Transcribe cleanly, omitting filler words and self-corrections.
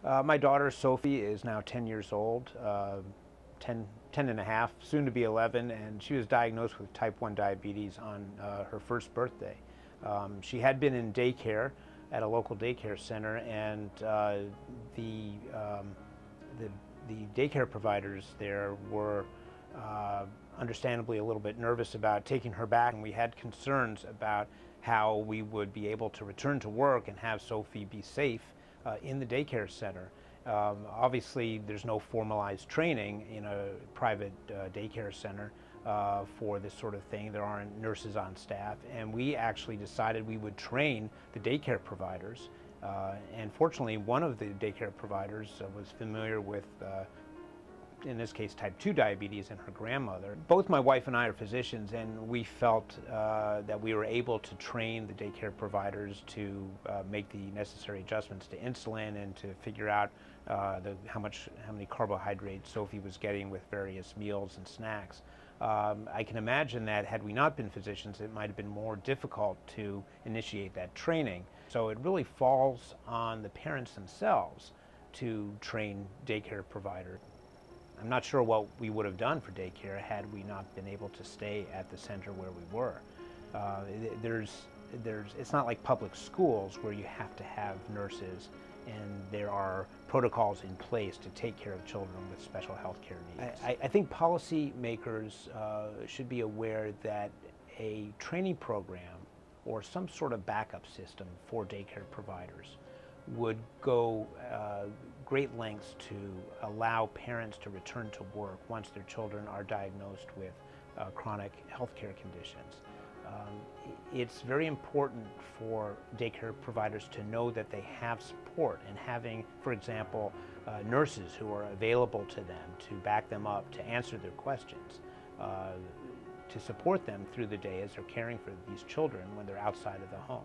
My daughter Sophie is now 10 years old, 10 and a half, soon to be 11, and she was diagnosed with type 1 diabetes on her first birthday. She had been in daycare at a local daycare center, and the daycare providers there were understandably a little bit nervous about taking her back, and we had concerns about how we would be able to return to work and have Sophie be safe in the daycare center. Obviously, there's no formalized training in a private daycare center for this sort of thing. There aren't nurses on staff, and we actually decided we would train the daycare providers. And fortunately, one of the daycare providers was familiar with in this case, type 2 diabetes in her grandmother. Both my wife and I are physicians, and we felt that we were able to train the daycare providers to make the necessary adjustments to insulin and to figure out how many carbohydrates Sophie was getting with various meals and snacks. I can imagine that had we not been physicians, it might have been more difficult to initiate that training. So it really falls on the parents themselves to train daycare providers. I'm not sure what we would have done for daycare had we not been able to stay at the center where we were. It's not like public schools where you have to have nurses and there are protocols in place to take care of children with special health care needs. I think policymakers should be aware that a training program or some sort of backup system for daycare providers would go great lengths to allow parents to return to work once their children are diagnosed with chronic healthcare conditions. It's very important for daycare providers to know that they have support, and having, for example, nurses who are available to them to back them up, to answer their questions, to support them through the day as they're caring for these children when they're outside of the home.